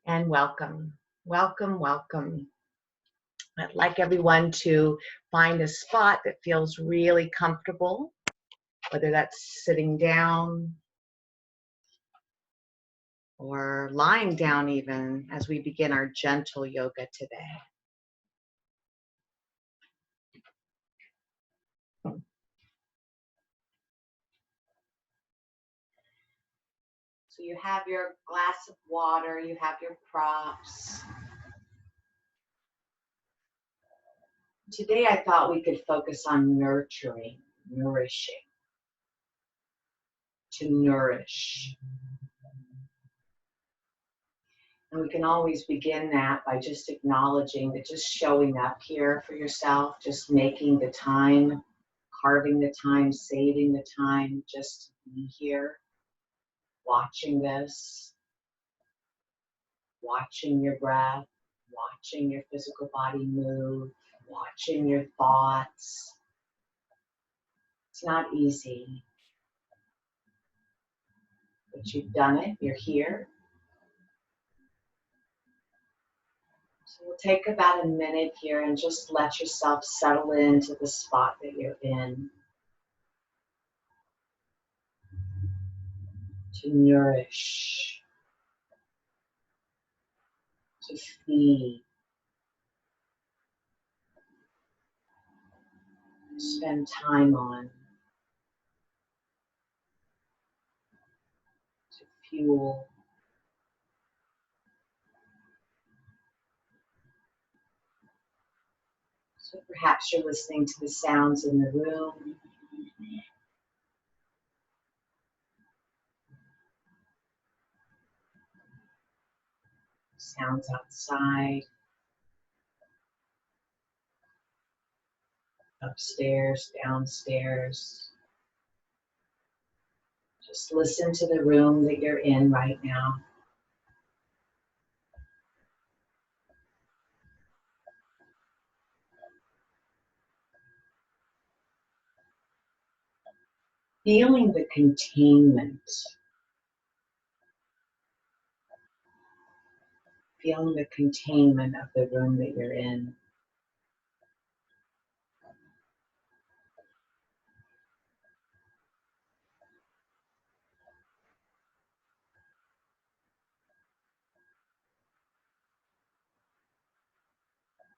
and welcome. Welcome, welcome. I'd like everyone to find a spot that feels really comfortable, whether that's sitting down or lying down even as we begin our gentle yoga today. So you have your glass of water, you have your props. Today I thought we could focus on nurturing, nourishing, to nourish. And we can always begin that by just acknowledging that, just showing up here for yourself, just making the time, carving the time, saving the time, just to be here, watching this, watching your breath, watching your physical body move, watching your thoughts. It's not easy, but you've done it, you're here. So we'll take about a minute here and just let yourself settle into the spot that you're in. To nourish, to feed, to spend time on, to fuel. So perhaps you're listening to the sounds in the room. Sounds outside, upstairs, downstairs. Just listen to the room that you're in right now. Feeling the containment. Feeling the containment of the room that you're in.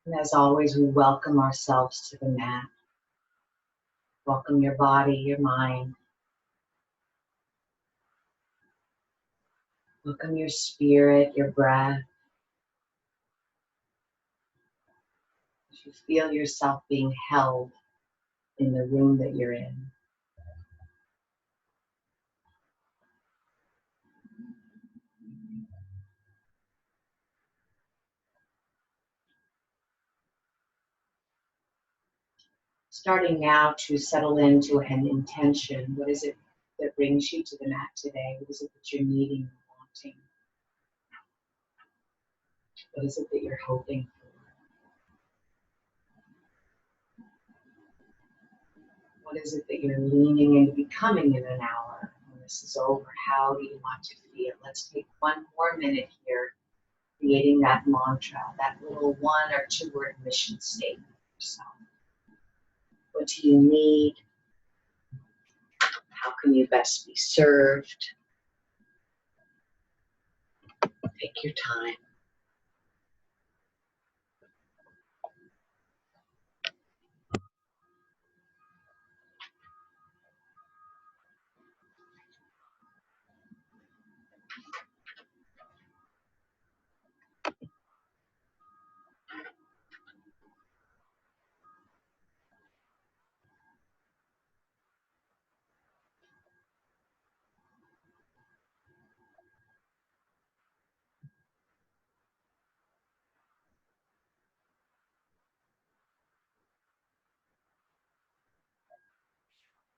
And as always, we welcome ourselves to the mat. Welcome your body, your mind. Welcome your spirit, your breath. As you feel yourself being held in the room that you're in. Starting now to settle into an intention. What is it that brings you to the mat today? What is it that you're needing and wanting? What is it that you're hoping for? What is it that you're leaning into becoming in an hour? When this is over, how do you want to feel? Let's take one more minute here, creating that mantra, that little 1 or 2 word mission statement for yourself. What do you need? How can you best be served? Take your time.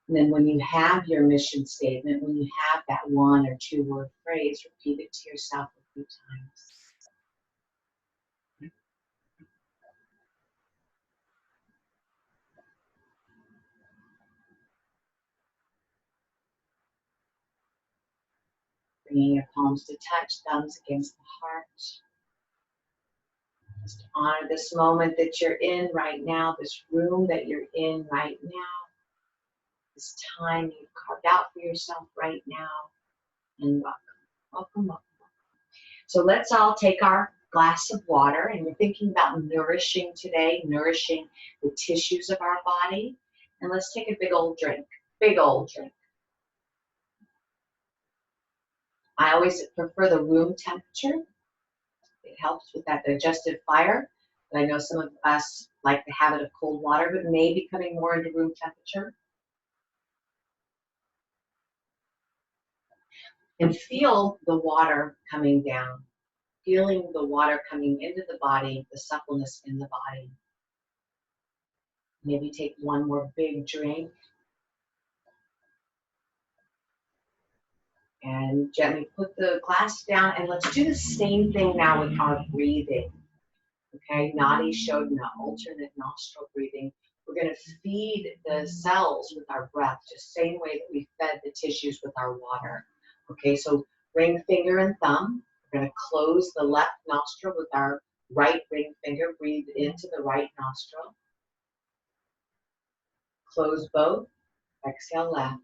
And then when you have your mission statement, when you have that 1 or 2 word phrase, repeat it to yourself a few times. Bringing your palms to touch, thumbs against the heart. Just honor this moment that you're in right now, this room that you're in right now, this time you've carved out for yourself right now, and welcome, welcome, welcome. So let's all take our glass of water, and we're thinking about nourishing today, nourishing the tissues of our body. And let's take a big old drink, big old drink. I always prefer the room temperature. It helps with that digestive fire. But I know some of us like the habit of cold water, but maybe coming more into room temperature. And feel the water coming down, feeling the water coming into the body, the suppleness in the body. Maybe take one more big drink. And gently put the glass down, and let's do the same thing now with our breathing. Okay, Nadi showed an alternate nostril breathing. We're going to feed the cells with our breath, just same way that we fed the tissues with our water. Okay, so ring finger and thumb. We're going to close the left nostril with our right ring finger. Breathe into the right nostril. Close both. Exhale left.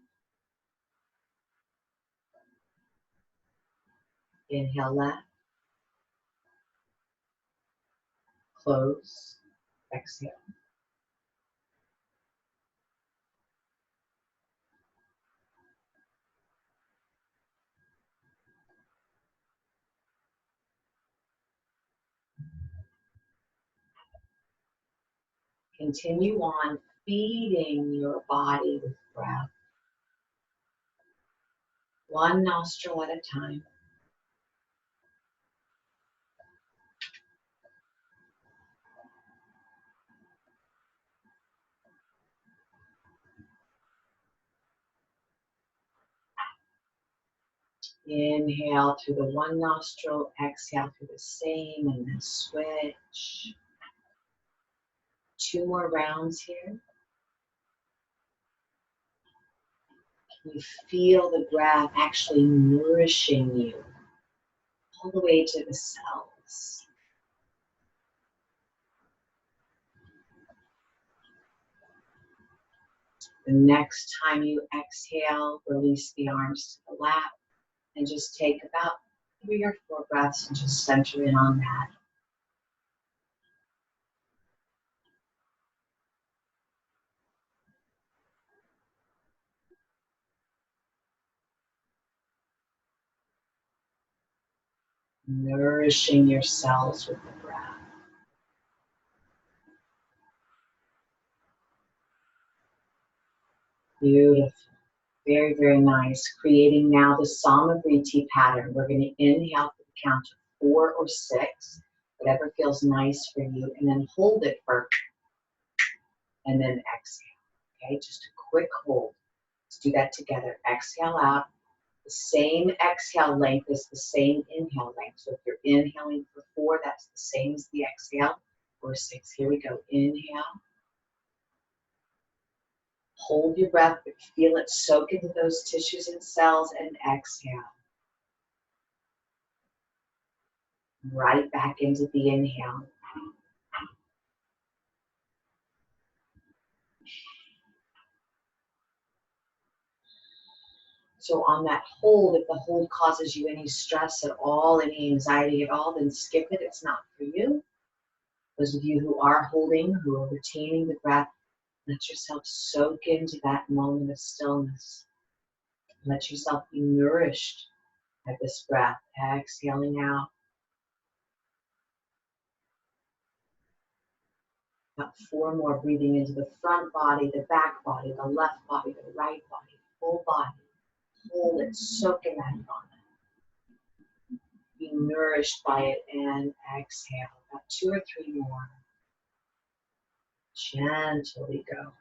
Inhale left. Close. Exhale. Continue on feeding your body with breath. One nostril at a time. Inhale through the one nostril, exhale through the same, and then switch. 2 more rounds here. Can you feel the breath actually nourishing you all the way to the cells? The next time you exhale, release the arms to the lap and just take about 3 or 4 breaths and just center in on that. Nourishing your cells with the breath. Beautiful. Very, very nice. Creating now the Samavriti pattern. We're going to inhale for the count of 4 or 6, whatever feels nice for you, and then hold it for, and then exhale. Okay, just a quick hold. Let's do that together. Exhale out. The same exhale length is the same inhale length. So if you're inhaling for 4, that's the same as the exhale. Or 6. Here we go. Inhale. Hold your breath, but feel it soak into those tissues and cells, and exhale. Right back into the inhale. So on that hold, if the hold causes you any stress at all, any anxiety at all, then skip it. It's not for you. Those of you who are holding, who are retaining the breath, let yourself soak into that moment of stillness. Let yourself be nourished by this breath. Exhaling out. About 4 more, breathing into the front body, the back body, the left body, the right body, full body. Hold it, soak in that moment. Be nourished by it, and exhale. About 2 or 3 more. Gently go.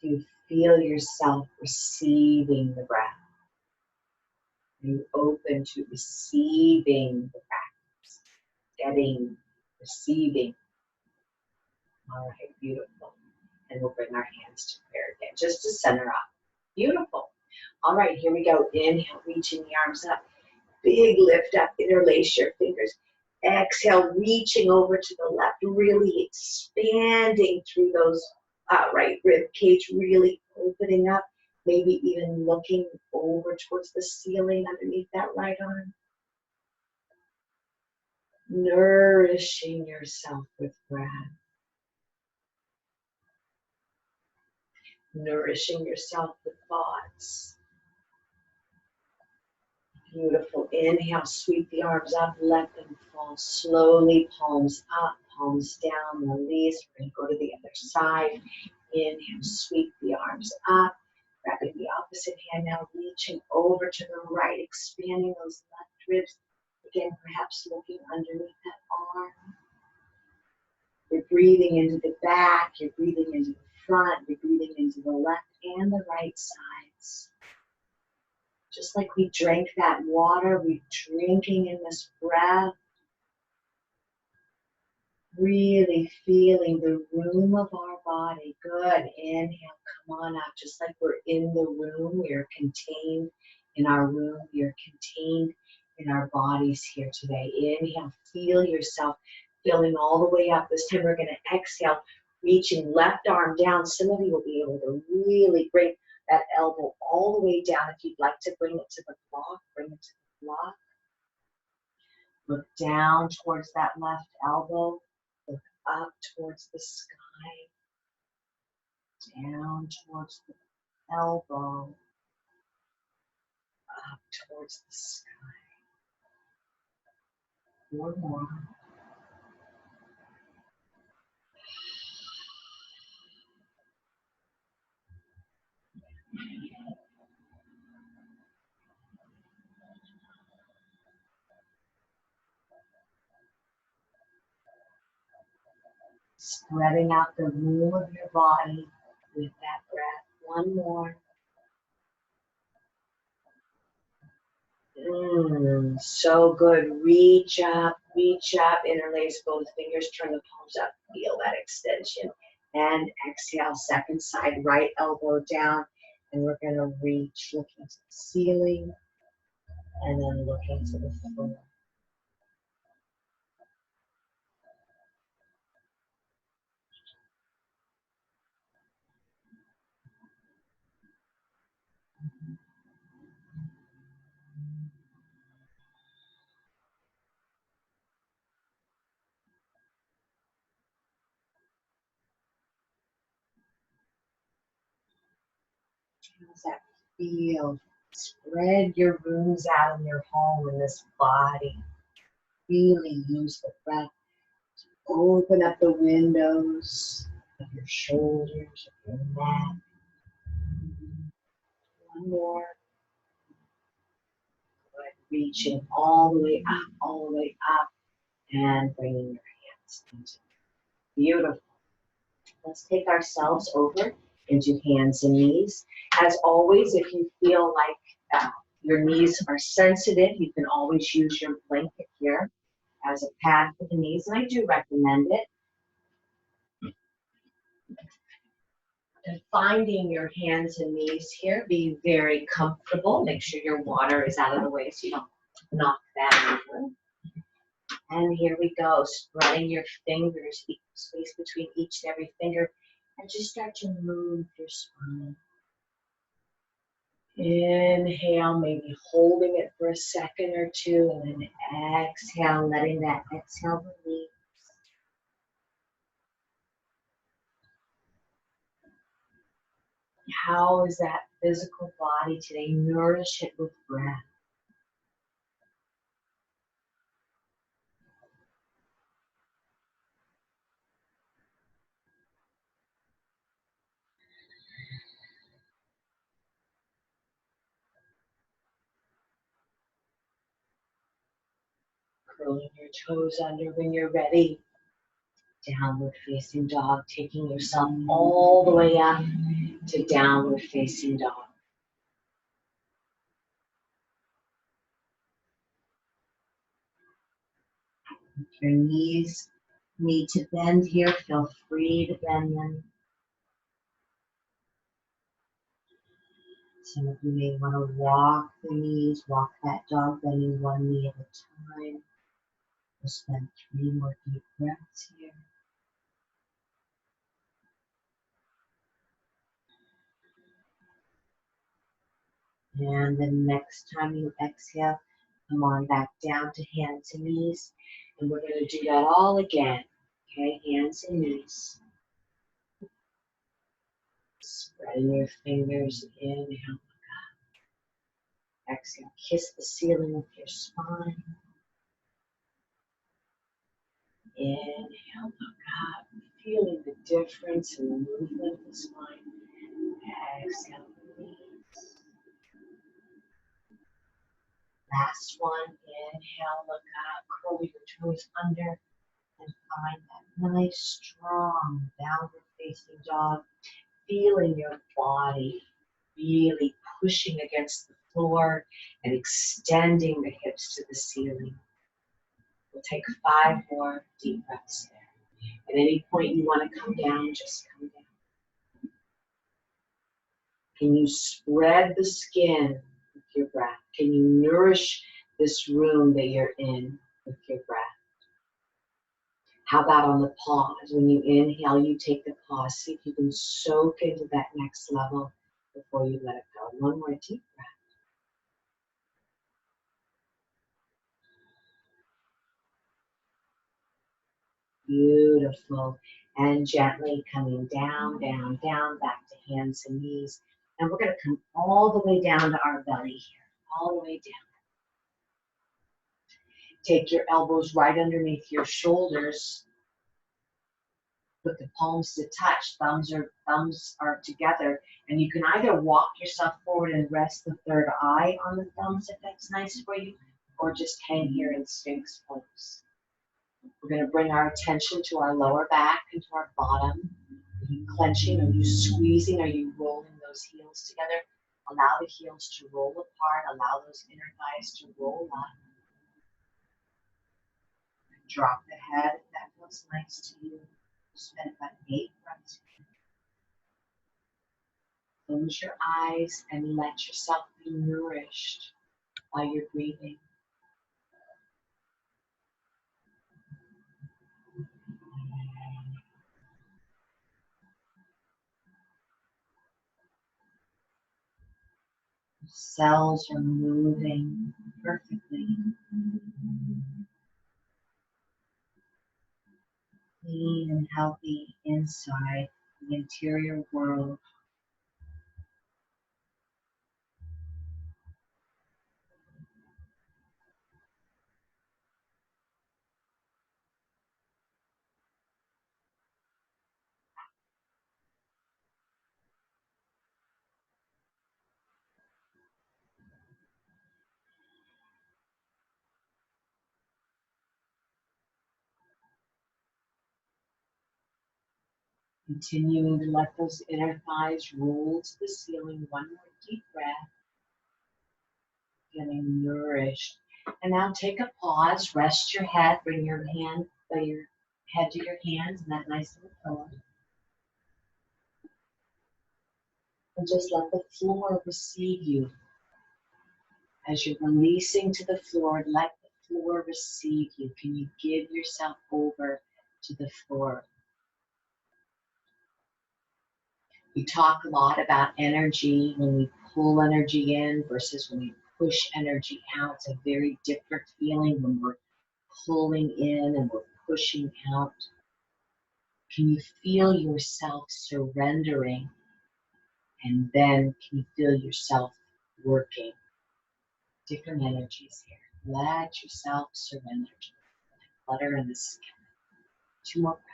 You feel yourself receiving the breath. Are you open to receiving the practice? Getting, receiving. All right, beautiful. And we'll bring our hands to prayer again, just to center up. Beautiful. All right, here we go. Inhale, reaching the arms up. Big lift up, interlace your fingers. Exhale, reaching over to the left, really expanding through those right rib cage, really opening up, maybe even looking over towards the ceiling underneath that right arm. Nourishing yourself with breath. Nourishing yourself with thoughts. Beautiful. Inhale, sweep the arms up, let them fall slowly, palms up, palms down, release. We're going to go to the other side. Inhale, sweep the arms up, grabbing the opposite hand now, reaching over to the right, expanding those left ribs. Again, perhaps looking underneath that arm. You're breathing into the back, you're breathing into the front, you're breathing into the left and the right sides. Just like we drank that water, we're drinking in this breath, really feeling the room of our body. Good. Inhale, come on up. Just like we're in the room, we are contained in our room. We are contained in our bodies here today. Inhale, feel yourself filling all the way up. This time we're going to exhale, reaching left arm down. Some of you will be able to really bring that elbow all the way down. If you'd like to bring it to the block, bring it to the block. Look down towards that left elbow. Look up towards the sky. Down towards the elbow. Up towards the sky. One more. Spreading out the room of your body with that breath. One more. So good. Reach up, interlace both fingers, turn the palms up, feel that extension. And exhale, second side, right elbow down. And we're going to reach, looking to the ceiling, and then looking to the floor. How's that feel? Spread your rooms out in your home, in this body. Really use the breath. Open up the windows of your shoulders, of your neck. One more. Good. Reaching all the way up, all the way up, and bringing your hands into it. Beautiful. Let's take ourselves over into hands and knees. As always, if you feel like your knees are sensitive, you can always use your blanket here as a pad for the knees, and I do recommend it. And finding your hands and knees here, be very comfortable. Make sure your water is out of the way so you don't knock that over. And here we go, spreading your fingers, equal space between each and every finger, and just start to move your spine. Inhale, maybe holding it for a second or two, and then exhale, letting that exhale release. How is that physical body today? Nourish it with breath. Curling your toes under when you're ready. Downward facing dog, taking yourself all the way up to downward facing dog. Your knees Need to bend here, feel free to bend them. Some of you may want to walk the knees, walk that dog, bending one knee at a time. We'll spend 3 more deep breaths here. And the next time you exhale, come on back down to hands and knees. And we're going to do that all again. Okay, hands and knees. Spreading your fingers, inhale. Exhale, kiss the ceiling with your spine. Inhale, look up, feeling the difference in the movement of the spine. Exhale, release. Last one, inhale, look up, curl your toes under, and find that nice, strong, downward facing dog. Feeling your body really pushing against the floor and extending the hips to the ceiling. We'll take 5 more deep breaths there. At any point you want to come down, just come down. Can you spread the skin with your breath? Can you nourish this room that you're in with your breath? How about on the pause? When you inhale, you take the pause. See if you can soak into that next level before you let it go. One more deep breath. Beautiful. And gently coming down, down, down, back to hands and knees. And we're going to come all the way down to our belly here. All the way down. Take your elbows right underneath your shoulders. Put the palms to touch. Thumbs are together. And you can either walk yourself forward and rest the third eye on the thumbs if that's nice for you, or just hang here in Sphinx pose. We're going to bring our attention to our lower back and to our bottom. Are you clenching? Are you squeezing? Are you rolling those heels together? Allow the heels to roll apart. Allow those inner thighs to roll up. Drop the head if that feels nice to you. Spend about 8 breaths. Close your eyes and let yourself be nourished while you're breathing. Cells are moving perfectly. Clean and healthy inside the interior world. Continuing to let those inner thighs roll to the ceiling. One more deep breath. Getting nourished. And now take a pause. Rest your head. Bring your head to your hands and that nice little pillow. And just let the floor receive you. As you're releasing to the floor, let the floor receive you. Can you give yourself over to the floor? We talk a lot about energy when we pull energy in versus when we push energy out. It's a very different feeling when we're pulling in and we're pushing out. Can you feel yourself surrendering? And then can you feel yourself working? Different energies here. Let yourself surrender to the clutter in the sky. 2 more breaths.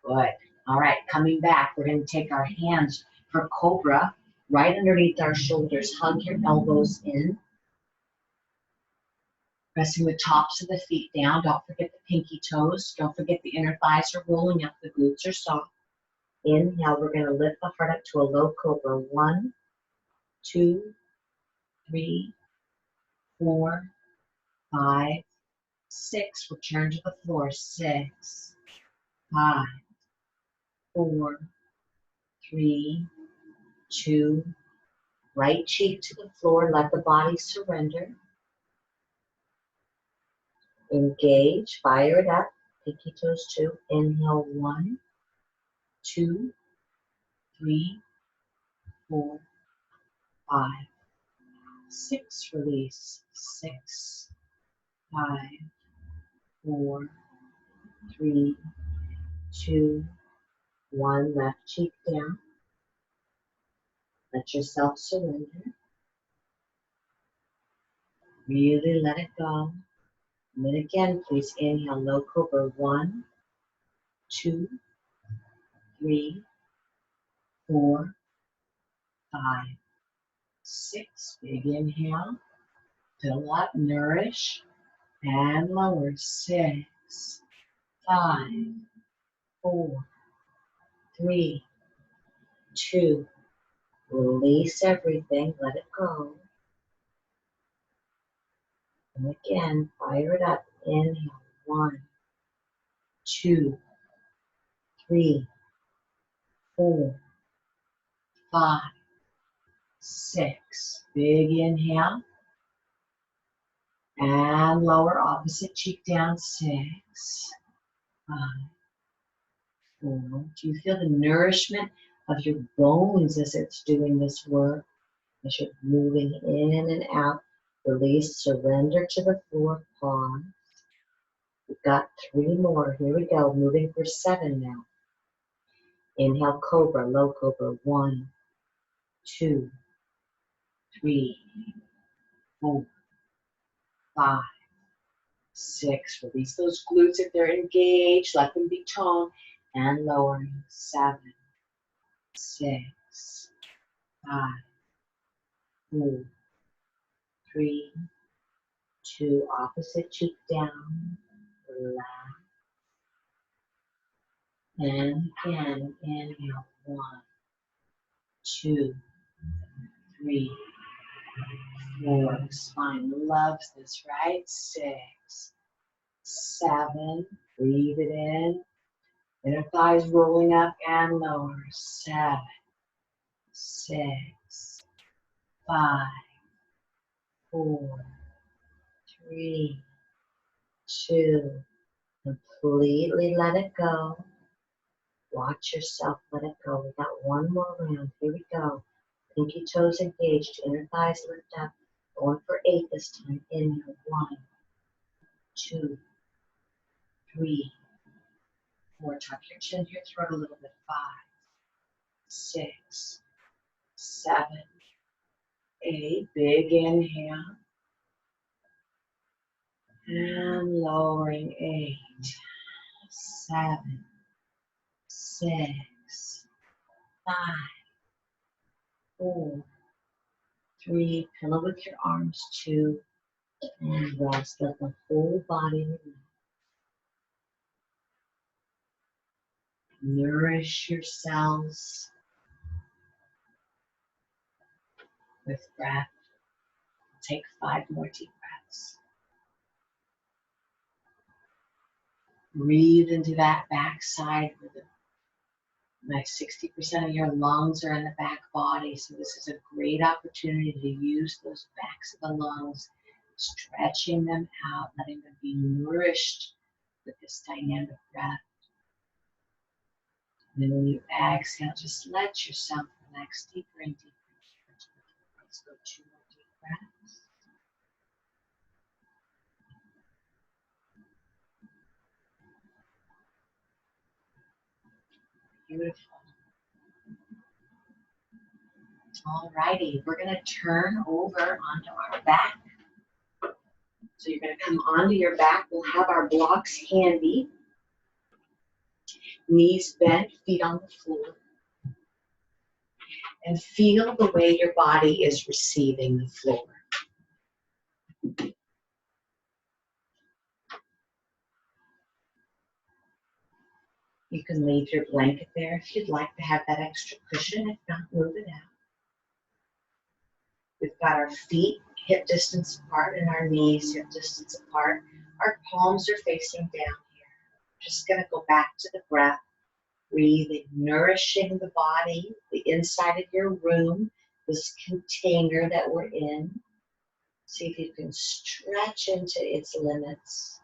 Good. All right, coming back, we're going to take our hands for Cobra right underneath our shoulders. Hug your elbows in. Pressing the tops of the feet down. Don't forget the pinky toes. Don't forget the inner thighs are rolling up. The glutes are soft. Inhale, we're going to lift the heart up to a low Cobra. 1, 2, 3, 4, 5, 6, return to the floor. 6, 5, 4, 3, 2, right cheek to the floor, let the body surrender. Engage, fire it up, pinky toes 2, inhale 1, 2, 3, 4, 5, 6, release, 6, 5, 4, 3, 2, 1, left cheek down. Let yourself surrender. Really let it go. And then again, please inhale, low cobra. 1, 2, 3, 4, 5, 6. Big inhale. Fill up, nourish, and lower. 6, 5, 4, 3, 2. Release everything. Let it go. And again, fire it up. Inhale. 1, 2, 3, 4, 5, 6. Big inhale. And lower, opposite cheek down. 6, 5, 4. Do you feel the nourishment of your bones as it's doing this work? As you're moving in and out. Release, surrender to the floor. Pause. We've got 3 more. Here we go. Moving for 7 now. Inhale, cobra, low cobra. 1, 2, 3, 4, 5, 6. Release those glutes if they're engaged. Let them be toned. And lowering. 7, 6, 5, 4, 3, 2. Opposite cheek down. Relax. And again, inhale. 1, 2, 3, 4. The spine loves this, right? 6, 7. Breathe it in. Inner thighs rolling up and lower. 7, 6, 5, 4, 3, 2. Completely let it go. Watch yourself let it go. We got 1 more round. Here we go. Pinky toes engaged. Inner thighs lift up. Going for 8 this time. Inhale. 1, 2, 3, 4. Tuck your chin to your throat a little bit. 5, 6, 7, 8. Big inhale. And lowering. 8, 7, 6, 5, 4, 3. Pillow with your arms. 2. And rest. Let the whole body relax. Nourish your cells with breath. Take 5 more deep breaths. Breathe into that backside where like 60% of your lungs are in the back body. So this is a great opportunity to use those backs of the lungs, stretching them out, letting them be nourished with this dynamic breath. And then when you exhale, just let yourself relax deeper and deeper. Let's go 2 more deep breaths. Beautiful. Alrighty, we're going to turn over onto our back. So you're going to come onto your back. We'll have our blocks handy. Knees bent, feet on the floor. And feel the way your body is receiving the floor. You can leave your blanket there if you'd like to have that extra cushion. If not, move it out. We've got our feet hip distance apart and our knees hip distance apart. Our palms are facing down here. Just going to go back to the breath, breathing, nourishing the body, the inside of your room, this container that we're in. See if you can stretch into its limits.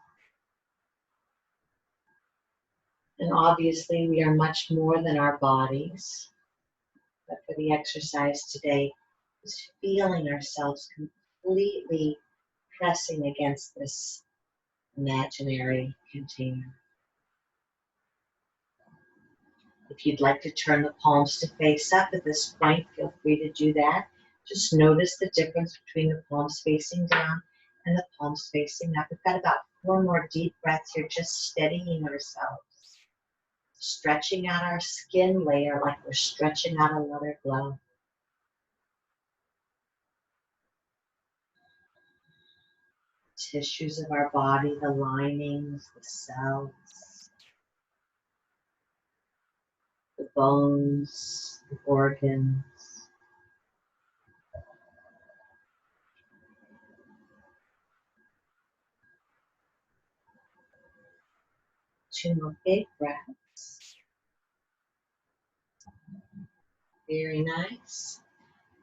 And obviously we are much more than our bodies. But for the exercise today, is feeling ourselves completely pressing against this imaginary container. If you'd like to turn the palms to face up at this point, feel free to do that. Just notice the difference between the palms facing down and the palms facing up. We've got about 4 more deep breaths here, just steadying ourselves. Stretching out our skin layer like we're stretching out a leather glove. Tissues of our body, the linings, the cells, the bones, the organs. Two more big breaths. Very nice.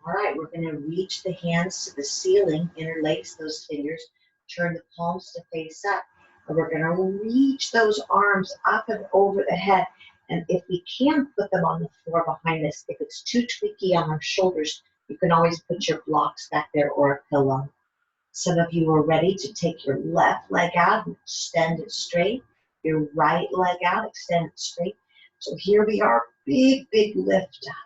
All right, we're going to reach the hands to the ceiling, interlace those fingers, turn the palms to face up, and we're going to reach those arms up and over the head. And if we can put them on the floor behind us, if it's too tweaky on our shoulders, you can always put your blocks back there or a pillow. Some of you are ready to take your left leg out and extend it straight, your right leg out, extend it straight. So here we are, big, big lift up.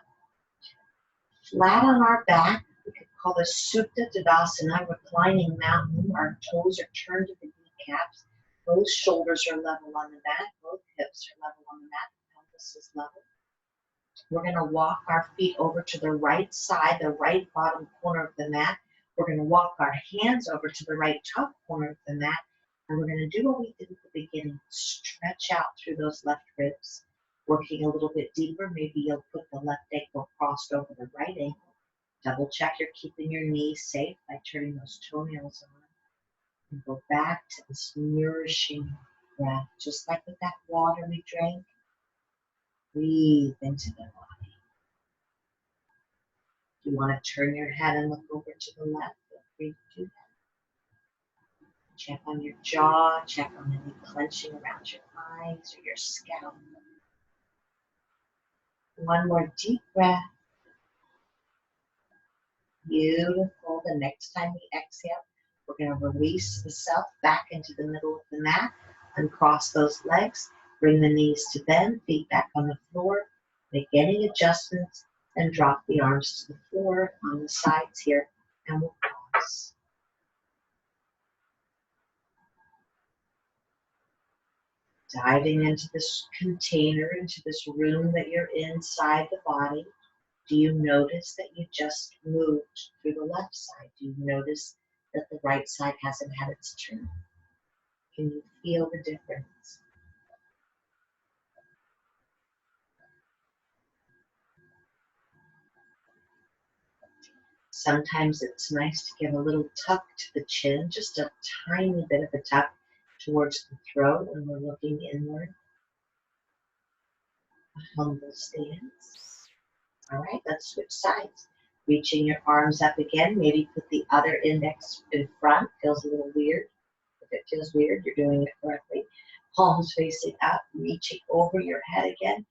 Flat on our back, we could call this Supta Tadasana, reclining mountain. Our toes are turned to the kneecaps. Both shoulders are level on the mat. Both hips are level on the mat. The pelvis is level. We're going to walk our feet over to the right side, the right bottom corner of the mat. We're going to walk our hands over to the right top corner of the mat. And we're going to do what we did at the beginning. Stretch out through those left ribs. Working a little bit deeper, maybe you'll put the left ankle crossed over the right ankle. Double check you're keeping your knees safe by turning those toenails on. And go back to this nourishing breath, just like with that water we drank. Breathe into the body. If you want to turn your head and look over to the left, feel free to do that. Check on your jaw, check on any clenching around your eyes or your scalp. One more deep breath. Beautiful. The next time we exhale, we're going to release the self back into the middle of the mat. Uncross those legs. Bring the knees to bend, feet back on the floor. Make any adjustments and drop the arms to the floor on the sides here. And we'll pause. Diving into this container, into this room that you're inside the body. Do you notice that you just moved through the left side? Do you notice that the right side hasn't had its turn? Can you feel the difference? Sometimes it's nice to give a little tuck to the chin, just a tiny bit of a tuck towards the throat when we're looking inward. A humble stance. All right, let's switch sides. Reaching your arms up again, maybe put the other index in front. Feels a little weird. If it feels weird, you're doing it correctly. Palms facing up, reaching over your head again.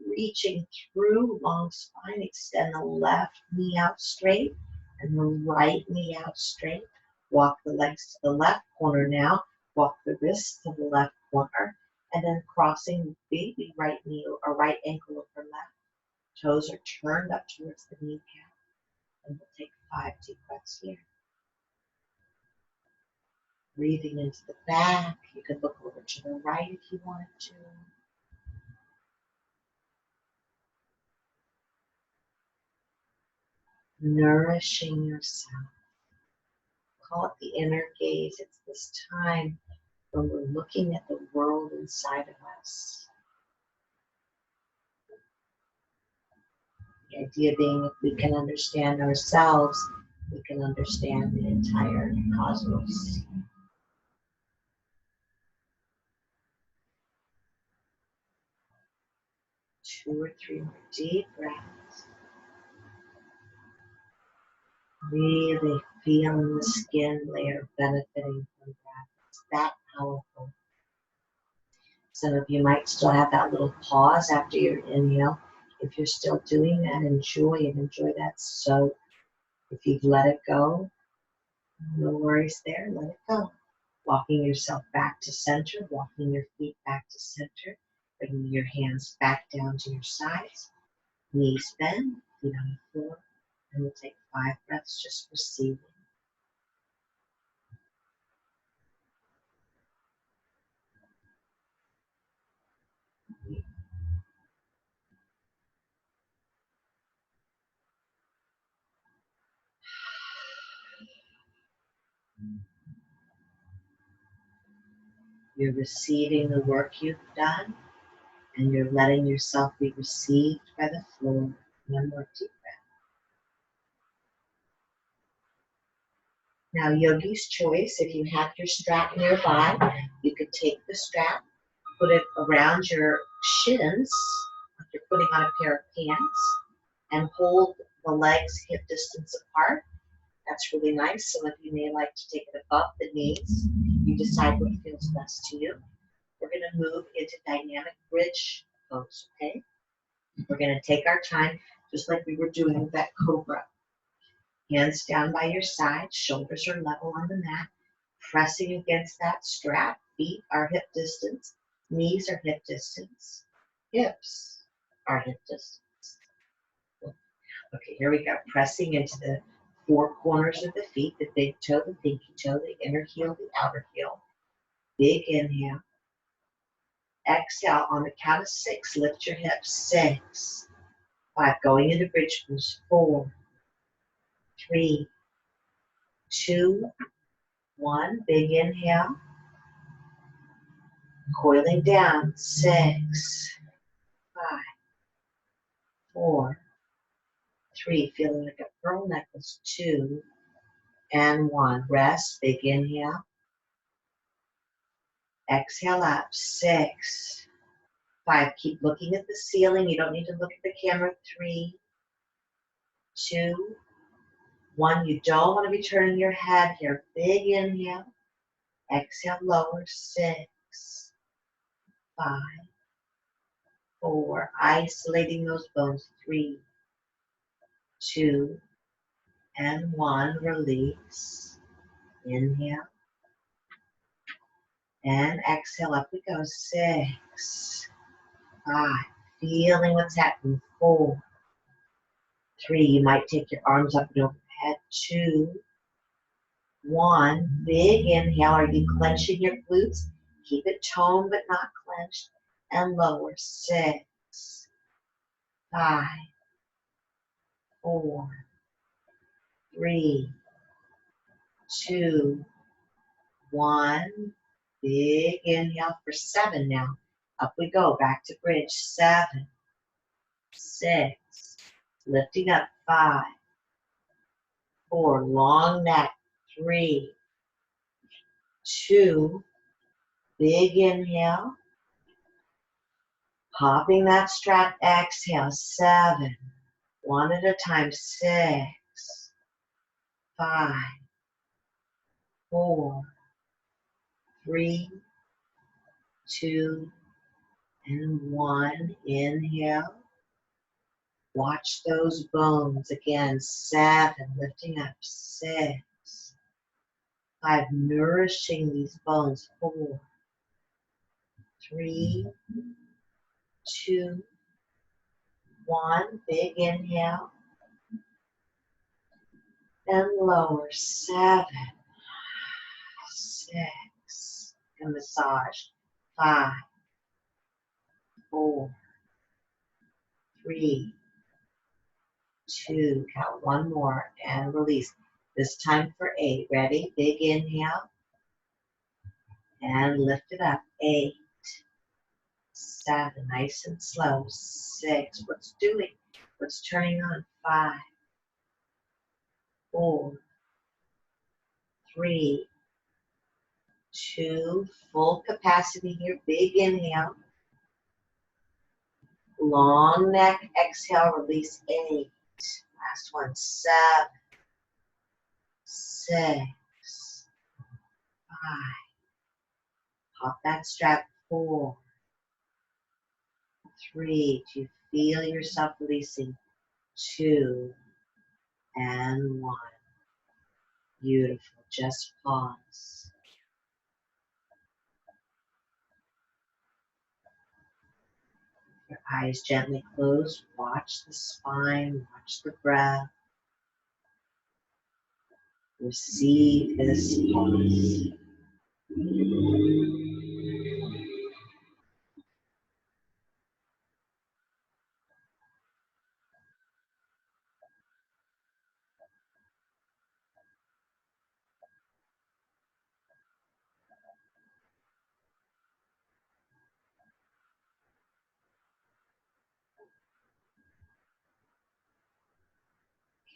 Reaching through, long spine, extend the left knee out straight and the right knee out straight. Walk the legs to the left corner now. Walk the wrists to the left corner. And then crossing the right knee or right ankle over left. Toes are turned up towards the kneecap. And we'll take 5 deep breaths here. Breathing into the back. You could look over to the right if you wanted to. Nourishing yourself. Call it the inner gaze. It's this time when we're looking at the world inside of us. The idea being if we can understand ourselves, we can understand the entire cosmos. 2 or 3 more deep breaths. Really feeling the skin layer benefiting from breath. It's that powerful. Some of you might still have that little pause after your inhale. If you're still doing that, enjoy it. Enjoy that soak. If you've let it go, no worries there. Let it go. Walking yourself back to center, walking your feet back to center, bringing your hands back down to your sides, knees bend, feet on the floor, and we'll take 5 breaths just receiving. You're receiving the work you've done, and you're letting yourself be received by the floor. One more deep breath. Now, yogi's choice, if you have your strap nearby, you could take the strap, put it around your shins, like you're putting on a pair of pants, and hold the legs hip distance apart. That's really nice. Some of you may like to take it above the knees. You decide what feels best to you. We're going to move into dynamic bridge pose, okay? We're going to take our time, just like we were doing with that cobra. Hands down by your side, shoulders are level on the mat, pressing against that strap. Feet are hip distance, knees are hip distance, hips are hip distance. Okay, here we go. Pressing into the 4 corners of the feet, the big toe, the pinky toe, the inner heel, the outer heel. Big inhale. Exhale, on the count of 6, lift your hips. 6, 5, going into bridge pose. 4, 3, 2, 1. Big inhale. Coiling down. 6, 5, 4, 3. Feeling like a pearl necklace. 2, and 1. Rest. Big inhale. Exhale out. 6, 5. Keep looking at the ceiling. You don't need to look at the camera. 3, 2, 1. You don't want to be turning your head here. Big inhale. Exhale, lower. 6, 5, 4. Isolating those bones. 3, 2, and 1. Release. Inhale. And exhale. Up we go. 6, 5. Feeling what's happening. 4, 3. You might take your arms up and overhead. 2, 1. Big inhale. Are you clenching your glutes? Keep it toned but not clenched. And lower. 6, 5, 4, 3, 2, 1. Big inhale for 7 now. Up we go. Back to bridge. 7, 6. Lifting up. 5, 4. Long neck. 3, 2. Big inhale. Popping that strap. Exhale. 7. 1 at a time. 6, 5, 4, 3, 2, and 1. Inhale. Watch those bones. Again, 7. Lifting up. 6, 5. Nourishing these bones. 4, 3, 2, 1. Big inhale. And lower. 7, 6. And massage. 5, 4, 3, 2. Count 1 more and release. This time for 8. Ready? Big inhale. And lift it up. 8, 7. Nice and slow. 6. What's doing? What's turning on? 5, 4, 3, 2. Full capacity here. Big inhale. Long neck, exhale, release 8. Last one, 7, 6, 5. Pop that strap, 4, 3. Do you feel yourself releasing? 2 and 1. Beautiful. Just pause. Your eyes gently closed. Watch the spine. Watch the breath. Receive this pause.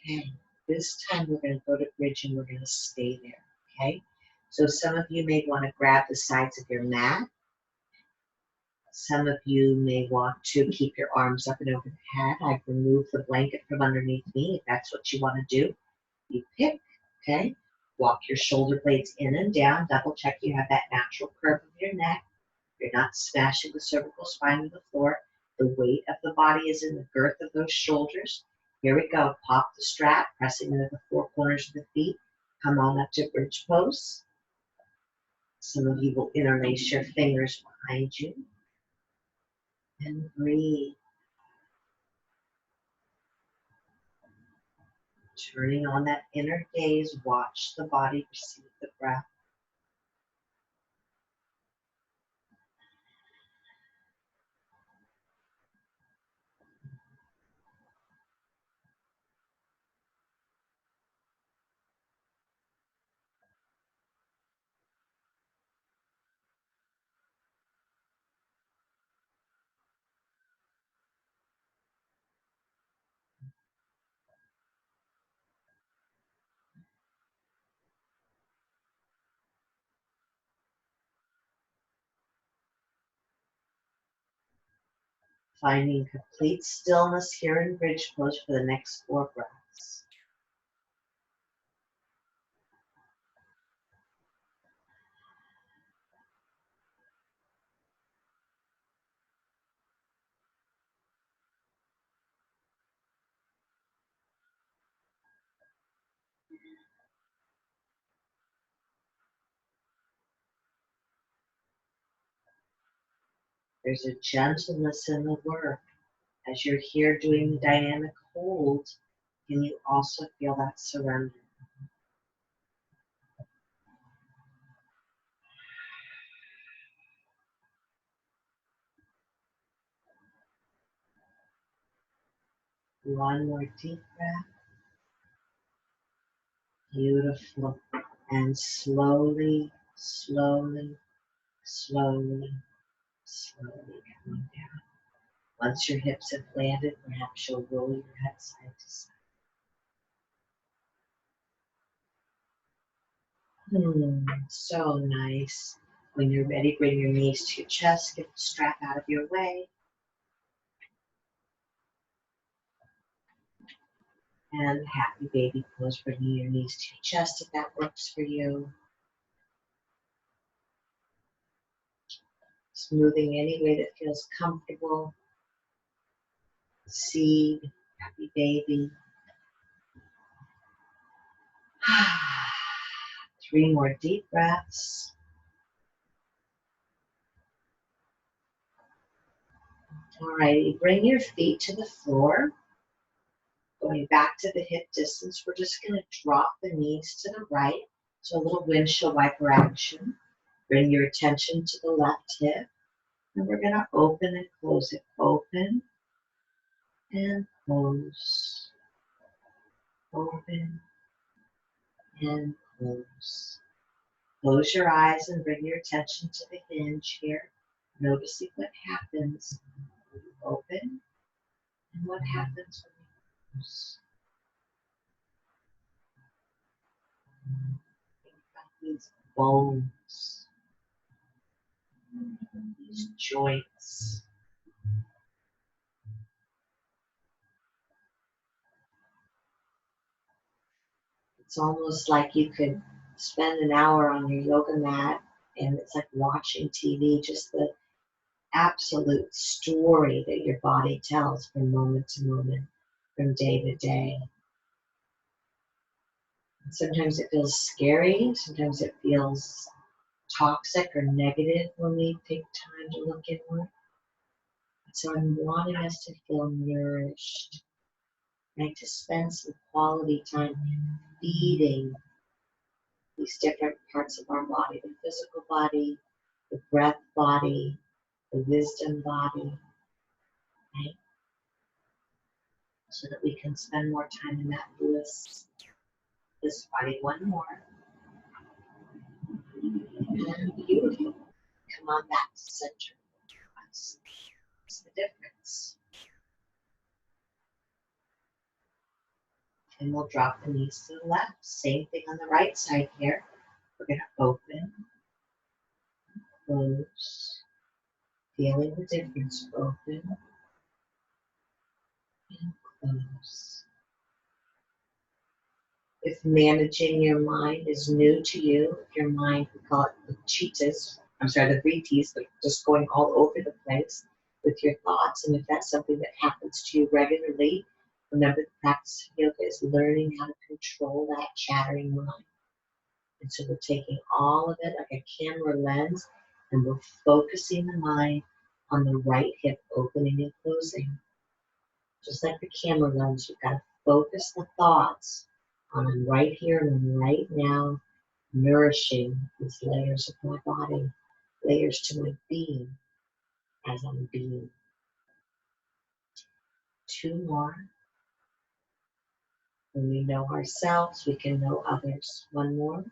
Okay. This time we're going to go to bridge and we're going to stay there. Okay. So some of you may want to grab the sides of your mat. Some of you may want to keep your arms up and over the head. I've removed the blanket from underneath me. If that's what you want to do, you pick. Okay. Walk your shoulder blades in and down. Double check you have that natural curve of your neck. You're not smashing the cervical spine to the floor. The weight of the body is in the girth of those shoulders. Here we go. Pop the strap, pressing into the four corners of the feet. Come on up to bridge pose. Some of you will interlace your fingers behind you. And breathe. Turning on that inner gaze, watch the body receive the breath. Finding complete stillness here in bridge pose for the next 4 breaths. There's a gentleness in the work. As you're here doing the dynamic hold, can you also feel that surrender? One more deep breath. Beautiful. And slowly, slowly, slowly, slowly coming down. Once your hips have landed, perhaps you'll roll your head side to side. So nice. When you're ready, bring your knees to your chest, get the strap out of your way. And happy baby pose, bringing your knees to your chest if that works for you. Smoothing any way that feels comfortable. Seed, happy baby. 3 more deep breaths. All right, bring your feet to the floor. Going back to the hip distance, we're just going to drop the knees to the right. So a little windshield wiper action. Bring your attention to the left hip. And we're going to open and close it. Open and close. Open and close. Close your eyes and bring your attention to the hinge here. Noticing what happens when you open and what happens when you close. Think about these bones, these joints. It's almost like you could spend an hour on your yoga mat and it's like watching TV, just the absolute story that your body tells from moment to moment, from day to day. And sometimes it feels scary, sometimes it feels toxic or negative when we take time to look inward. So I'm wanting us to feel nourished, right? To spend some quality time feeding these different parts of our body, the physical body, the breath body, the wisdom body, right? So that we can spend more time in that bliss. This body, one more. And beautiful. Come on back to center. What's the difference? And we'll drop the knees to the left. Same thing on the right side here. We're going to open, close, feeling the difference. Open and close. If managing your mind is new to you, if your mind, we call it the the vrittis, but just going all over the place with your thoughts, and if that's something that happens to you regularly, remember the practice of yoga is learning how to control that chattering mind. And so we're taking all of it like a camera lens, and we're focusing the mind on the right hip opening and closing. Just like the camera lens, you've got to focus the thoughts on right here and right now, nourishing these layers of my body, layers to my being as I'm being. Two more. When we know ourselves, we can know others. One more.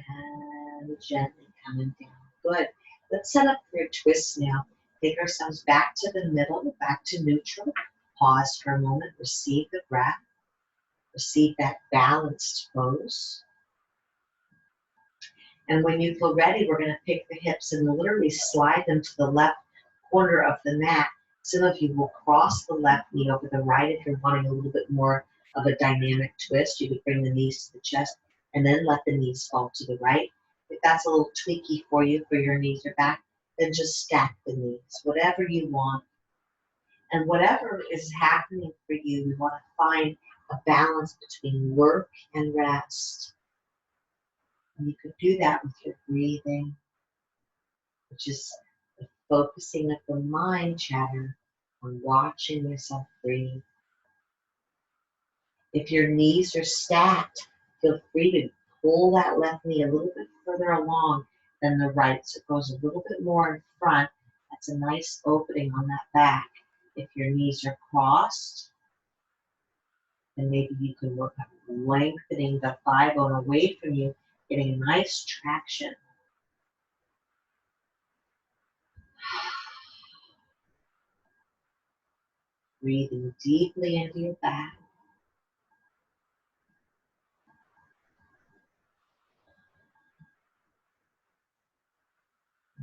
And gently coming down. Good. Let's set up for a twist now. Take ourselves back to the middle, back to neutral. Pause for a moment, receive the breath. Receive that balanced pose. And when you feel ready, we're going to pick the hips and literally slide them to the left corner of the mat. Some of you will cross the left knee over the right if you're wanting a little bit more of a dynamic twist. You could bring the knees to the chest and then let the knees fall to the right. If that's a little tweaky for you, for your knees or back, then just stack the knees, whatever you want. And whatever is happening for you, we want to find a balance between work and rest. And you could do that with your breathing, which is the focusing of the mind chatter on watching yourself breathe. If your knees are stacked, feel free to pull that left knee a little bit further along than the right, so it goes a little bit more in front. That's a nice opening on that back. If your knees are crossed, then maybe you can work on lengthening the thigh bone away from you, getting a nice traction. Breathing deeply into your back.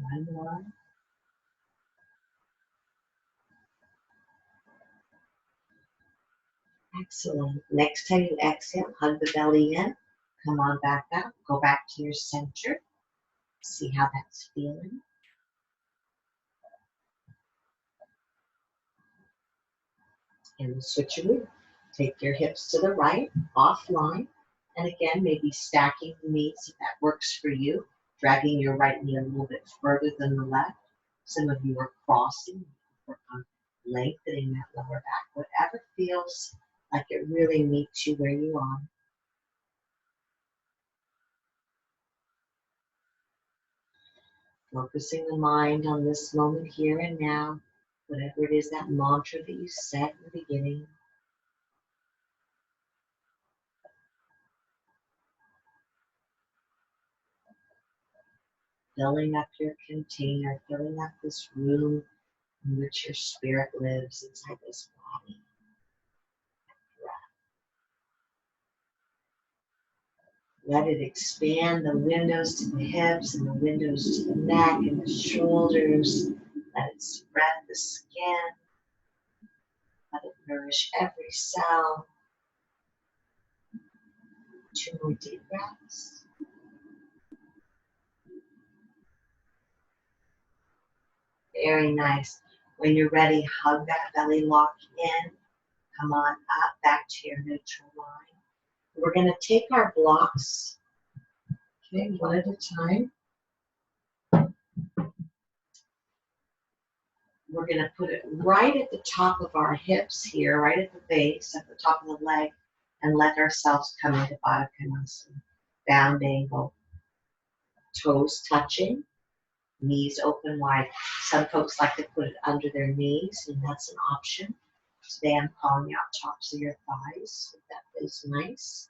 One more. Excellent. Next time you exhale, hug the belly in. Come on back up. Go back to your center. See how that's feeling. And we'll switch your move. Take your hips to the right, offline. And again, maybe stacking the knees if that works for you. Dragging your right knee a little bit further than the left. Some of you are crossing. Work on lengthening that lower back. Whatever feels like it really meets you where you are. Focusing the mind on this moment here and now, whatever it is, that mantra that you said in the beginning. Filling up your container, filling up this room in which your spirit lives inside this body. Let it expand the windows to the hips and the windows to the neck and the shoulders. Let it spread the skin. Let it nourish every cell. 2 more deep breaths. Very nice. When you're ready, hug that belly, lock in. Come on up, back to your neutral line. We're going to take our blocks, okay, one at a time. We're going to put it right at the top of our hips here, right at the base, at the top of the leg, and let ourselves come into Baddha Konasana. Bound angle, toes touching, knees open wide. Some folks like to put it under their knees, and that's an option. Today I'm calling out tops of your thighs, if that feels nice.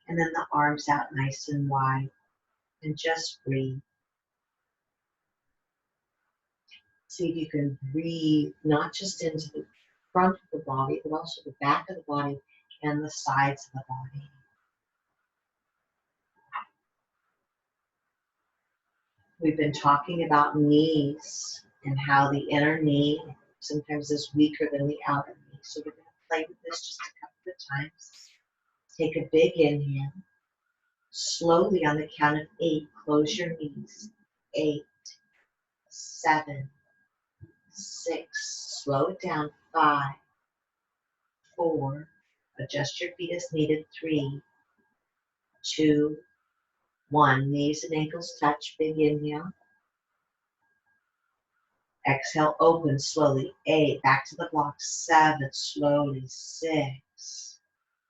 And then the arms out nice and wide, and just breathe. See if you can breathe not just into the front of the body, but also the back of the body and the sides of the body. We've been talking about knees and how the inner knee sometimes is weaker than the outer knee. So we're going to play with this just a couple of times. Take a big inhale. Slowly on the count of 8, close your knees. 8, 7, 6, slow it down. 5, 4, adjust your feet as needed. 3, 2, 1. Knees and ankles touch. Big inhale. Exhale, open slowly. 8, back to the block. 7, slowly. 6.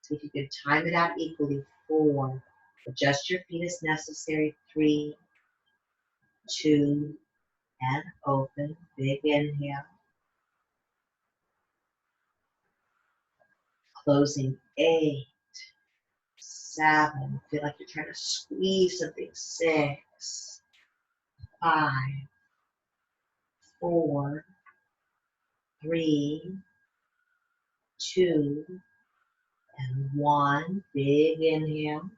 See if you can time it out equally. 4, adjust your feet as necessary. 3, 2, and open. Big inhale. Closing. 8, 7. Feel like you're trying to squeeze something. 6, 5, 4, 3, 2, and 1. Big inhale.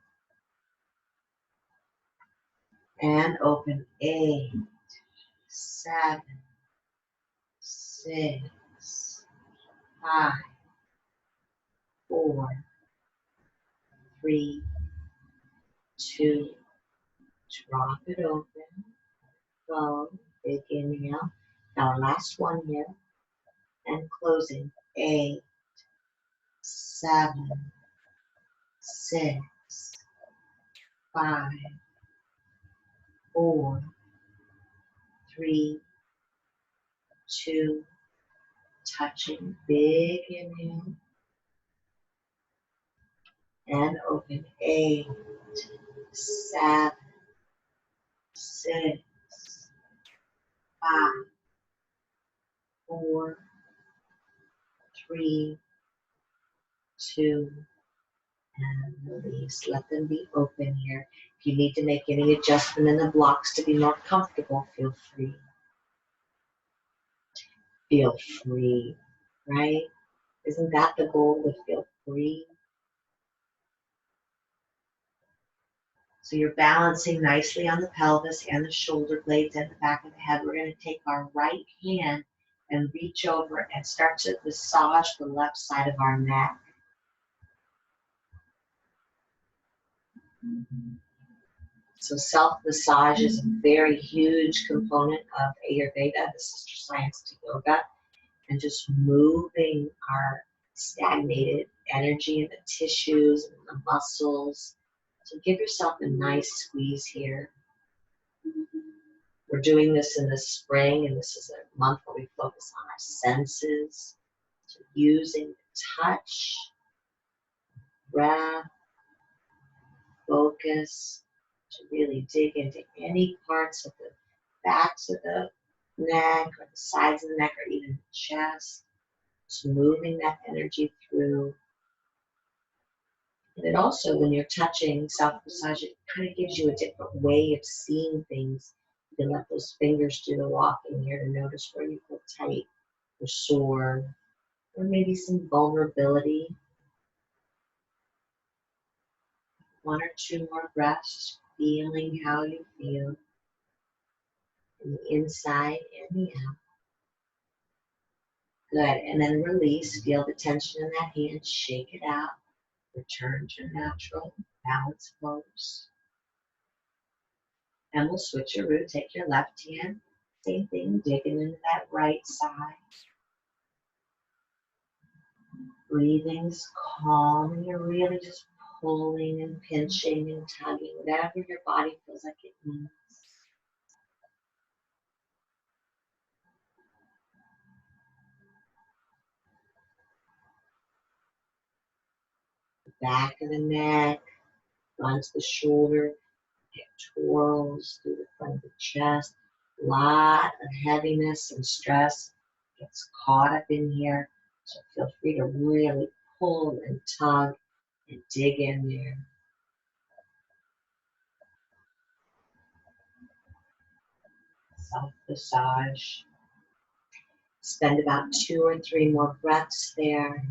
And open. 8, 7, 6, 5, 4, 3, 2. Drop it open. Go. Big inhale. Now last one here. And closing. 8, 7, 6, 5, 4, 3, 2. Touching. Big inhale. And open. 8, 7, 6, 5, 4, 3, 2, and release. Let them be open here. If you need to make any adjustment in the blocks to be more comfortable, feel free. Feel free, right? Isn't that the goal, to feel free? So you're balancing nicely on the pelvis and the shoulder blades and the back of the head. We're going to take our right hand and reach over and start to massage the left side of our neck. So self-massage is a very huge component of Ayurveda, the sister science to yoga, and just moving our stagnated energy in the tissues and the muscles. So give yourself a nice squeeze here. We're doing this in the spring, and this is a month where we focus on our senses. So using touch, breath, focus to really dig into any parts of the backs of the neck or the sides of the neck or even the chest. Just moving that energy through. And it also, when you're touching self-massage, it kind of gives you a different way of seeing things. You can let those fingers do the walking here to notice where you feel tight or sore, or maybe some vulnerability. 1 or 2 more breaths, feeling how you feel in the inside and the out. Good, and then release, feel the tension in that hand, shake it out, return to natural balance pose. And we'll switch your root, take your left hand, same thing, digging into that right side. Breathing's calm, and you're really just pulling and pinching and tugging, whatever your body feels like it needs. The back of the neck, runs the shoulder, pectorals through the front of the chest. A lot of heaviness and stress gets caught up in here. So feel free to really pull and tug and dig in there. Self-massage. Spend about 2 or 3 more breaths there.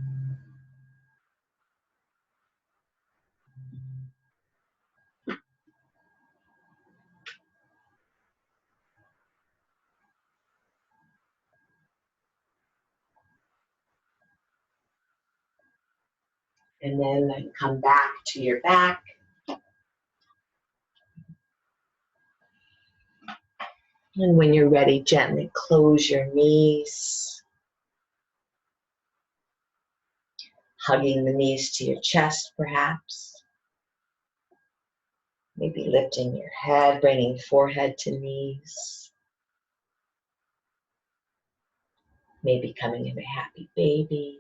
And then come back to your back. And when you're ready, gently close your knees. Hugging the knees to your chest, perhaps. Maybe lifting your head, bringing forehead to knees. Maybe coming into happy baby.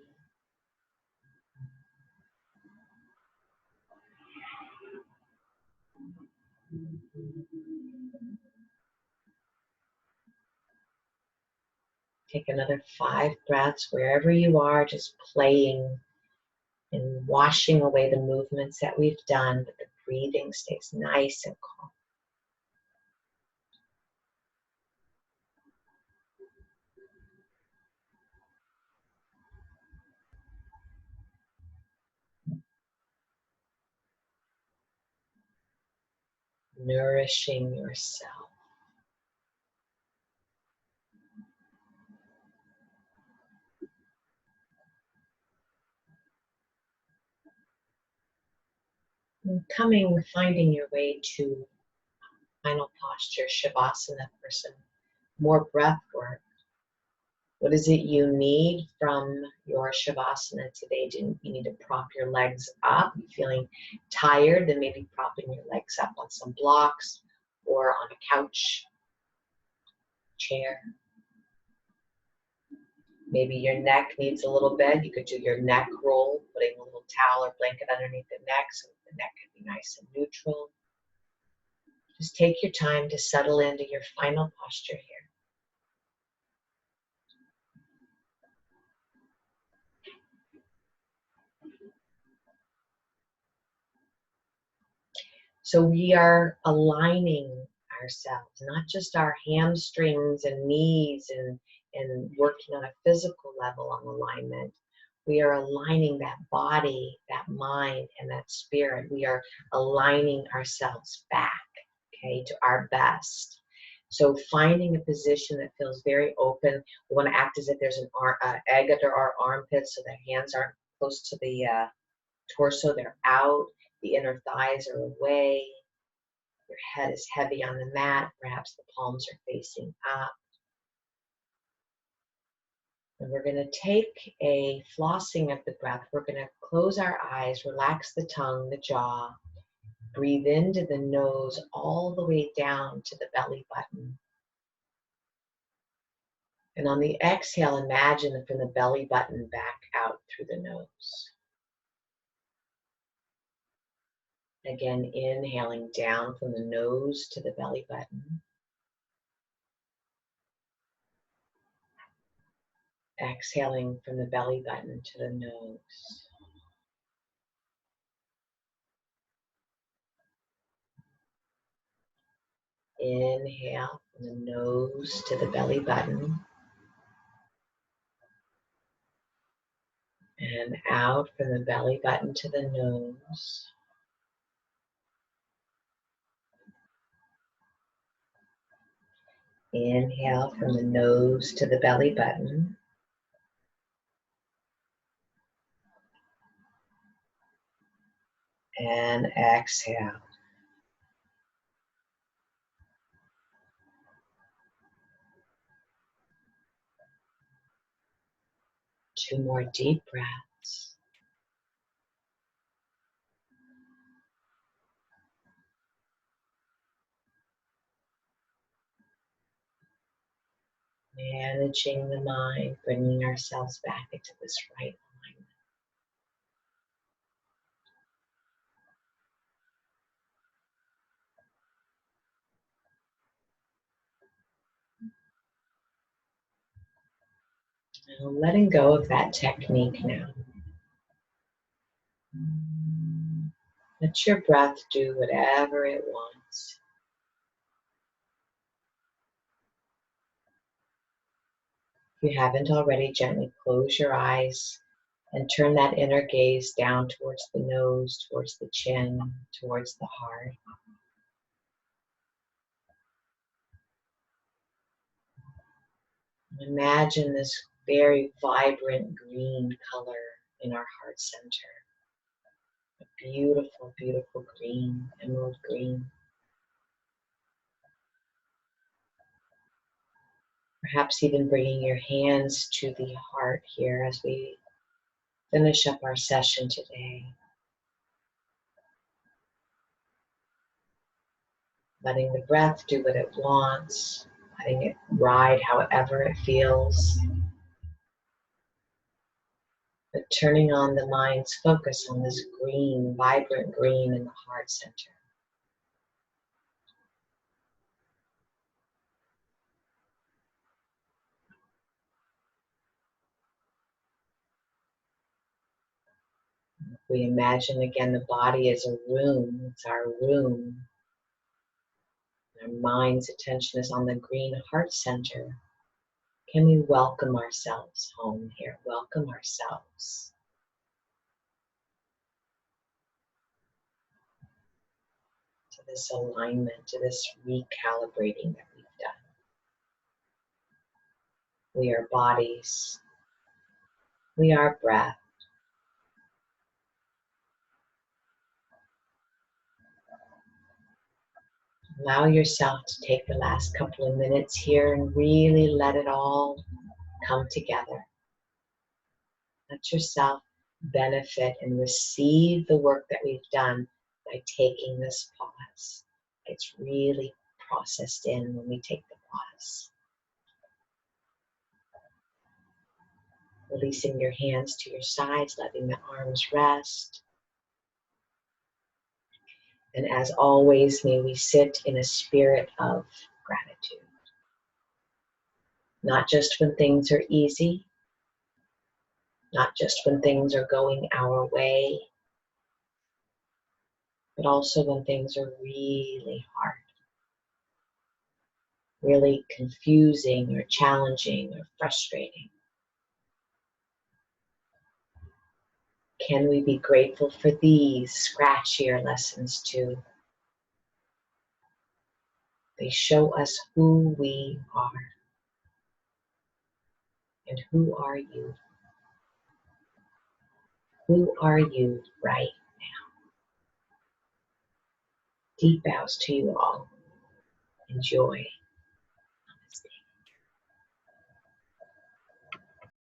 Take another 5 breaths wherever you are, just playing and washing away the movements that we've done, but the breathing stays nice and calm. Nourishing yourself. And finding your way to final posture, Shavasana for some more breath work. What is it you need from your Shavasana today? Do you need to prop your legs up? You feeling tired? Then maybe propping your legs up on some blocks or on a couch, chair. Maybe your neck needs a little bend. You could do your neck roll, putting a little towel or blanket underneath the neck so the neck can be nice and neutral. Just take your time to settle into your final posture here. So we are aligning ourselves, not just our hamstrings and knees and working on a physical level on alignment. We are aligning that body, that mind, and that spirit. We are aligning ourselves back, okay, to our best. So finding a position that feels very open. We want to act as if there's an egg under our armpits so the hands aren't close to the torso, they're out. The inner thighs are away. Your head is heavy on the mat. Perhaps the palms are facing up. And we're going to take a flossing of the breath. We're going to close our eyes, relax the tongue, the jaw. Breathe into the nose all the way down to the belly button. And on the exhale, imagine that from the belly button back out through the nose. Again, inhaling down from the nose to the belly button. Exhaling from the belly button to the nose. Inhale from the nose to the belly button. And out from the belly button to the nose. Inhale from the nose to the belly button. And exhale. 2 more deep breaths. Managing the mind, bringing ourselves back into this right alignment. And letting go of that technique now. Let your breath do whatever it wants. If you haven't already, gently close your eyes and turn that inner gaze down towards the nose, towards the chin, towards the heart. Imagine this very vibrant green color in our heart center. A beautiful, beautiful green, emerald green. Perhaps even bringing your hands to the heart here as we finish up our session today. Letting the breath do what it wants, letting it ride however it feels. But turning on the mind's focus on this green, vibrant green in the heart center. We imagine again the body as a room, it's our room. Our mind's attention is on the green heart center. Can we welcome ourselves home here? Welcome ourselves to this alignment, to this recalibrating that we've done. We are bodies. We are breath. Allow yourself to take the last couple of minutes here and really let it all come together. Let yourself benefit and receive the work that we've done by taking this pause. It's really processed in when we take the pause. Releasing your hands to your sides, letting the arms rest. And as always, may we sit in a spirit of gratitude. Not just when things are easy, not just when things are going our way, but also when things are really hard, really confusing or challenging or frustrating. Can we be grateful for these scratchier lessons too? They show us who we are. And who are you? Who are you right now? Deep bows to you all. Enjoy. Namaste.